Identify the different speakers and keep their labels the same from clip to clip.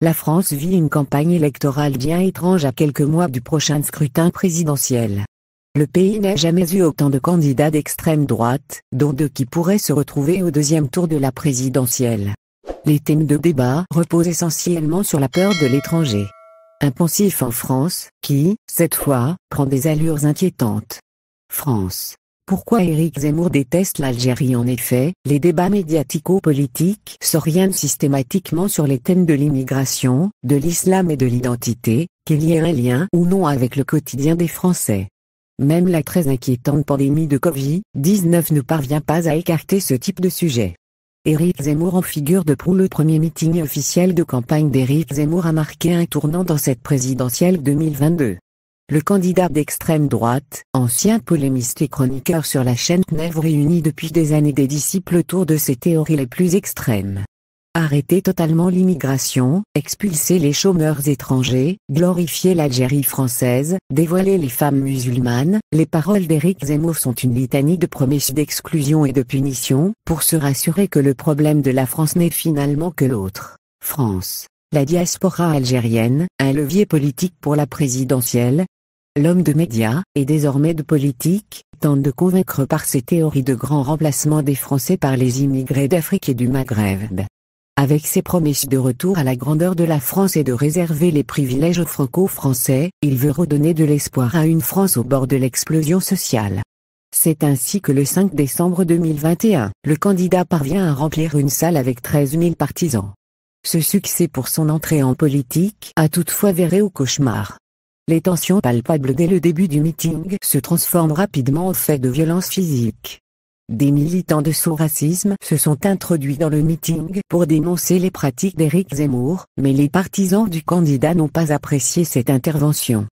Speaker 1: La France vit une campagne électorale bien étrange à quelques mois du prochain scrutin présidentiel. Le pays n'a jamais eu autant de candidats d'extrême droite, dont deux qui pourraient se retrouver au deuxième tour de la présidentielle. Les thèmes de débat reposent essentiellement sur la peur de l'étranger. Un poncif en France, qui, cette fois, prend des allures inquiétantes. France. Pourquoi Éric Zemmour déteste l'Algérie? En effet, les débats médiatico-politiques s'orientent systématiquement sur les thèmes de l'immigration, de l'islam et de l'identité, qu'il y ait un lien ou non avec le quotidien des Français. Même la très inquiétante pandémie de Covid-19 ne parvient pas à écarter ce type de sujet. Éric Zemmour en figure de proue. Le premier meeting officiel de campagne d'Éric Zemmour a marqué un tournant dans cette présidentielle 2022. Le candidat d'extrême droite, ancien polémiste et chroniqueur sur la chaîne CNews, réunit depuis des années des disciples autour de ses théories les plus extrêmes. Arrêter totalement l'immigration, expulser les chômeurs étrangers, glorifier l'Algérie française, dévoiler les femmes musulmanes, les paroles d'Éric Zemmour sont une litanie de promesses d'exclusion et de punition, pour se rassurer que le problème de la France n'est finalement que l'autre, France. La diaspora algérienne, un levier politique pour la présidentielle. L'homme de médias, et désormais de politique, tente de convaincre par ses théories de grand remplacement des Français par les immigrés d'Afrique et du Maghreb. Avec ses promesses de retour à la grandeur de la France et de réserver les privilèges aux franco-français, il veut redonner de l'espoir à une France au bord de l'explosion sociale. C'est ainsi que le 5 décembre 2021, le candidat parvient à remplir une salle avec 13 000 partisans. Ce succès pour son entrée en politique a toutefois viré au cauchemar. Les tensions palpables dès le début du meeting se transforment rapidement en faits de violence physique. Des militants de sous-racisme se sont introduits dans le meeting pour dénoncer les pratiques d'Éric Zemmour, mais les partisans du candidat n'ont pas apprécié cette intervention.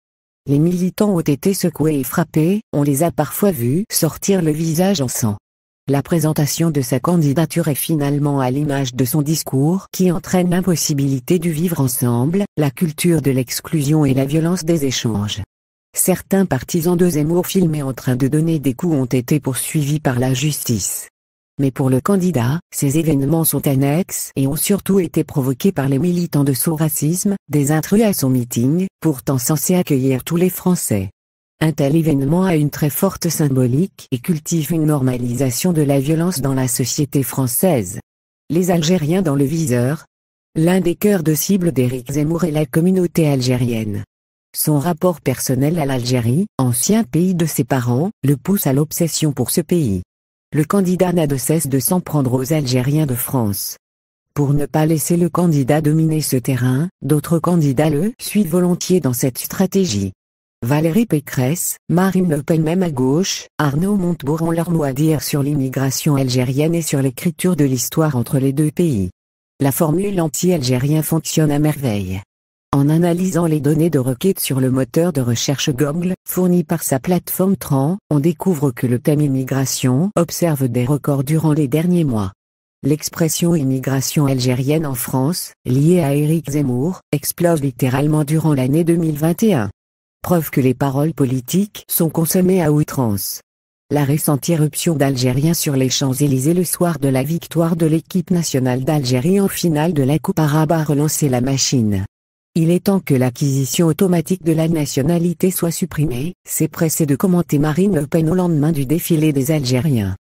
Speaker 1: Les militants ont été secoués et frappés, on les a parfois vus sortir le visage en sang. La présentation de sa candidature est finalement à l'image de son discours qui entraîne l'impossibilité du vivre ensemble, la culture de l'exclusion et la violence des échanges. Certains partisans de Zemmour filmés en train de donner des coups ont été poursuivis par la justice. Mais pour le candidat, ces événements sont annexes et ont surtout été provoqués par les militants de sous-racisme, des intrus à son meeting, pourtant censé accueillir tous les Français. Un tel événement a une très forte symbolique et cultive une normalisation de la violence dans la société française. Les Algériens dans le viseur. L'un des cœurs de cible d'Éric Zemmour est la communauté algérienne. Son rapport personnel à l'Algérie, ancien pays de ses parents, le pousse à l'obsession pour ce pays. Le candidat n'a de cesse de s'en prendre aux Algériens de France. Pour ne pas laisser le candidat dominer ce terrain, d'autres candidats le suivent volontiers dans cette stratégie. Valérie Pécresse, Marine Le Pen, même à gauche, Arnaud Montebourg ont leur mot à dire sur l'immigration algérienne et sur l'écriture de l'histoire entre les deux pays. La formule anti-algérien fonctionne à merveille. En analysant les données de requête sur le moteur de recherche Google, fourni par sa plateforme Tran, on découvre que le thème immigration observe des records durant les derniers mois. L'expression immigration algérienne en France, liée à Éric Zemmour, explose littéralement durant l'année 2021. Preuve que les paroles politiques sont consommées à outrance. La récente irruption d'Algériens sur les Champs-Élysées le soir de la victoire de l'équipe nationale d'Algérie en finale de la Coupe arabe a relancé la machine. Il est temps que l'acquisition automatique de la nationalité soit supprimée, s'est pressé de commenter Marine Le Pen au lendemain du défilé des Algériens.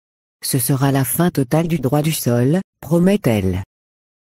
Speaker 1: Ce sera la fin totale du droit du sol, promet-elle.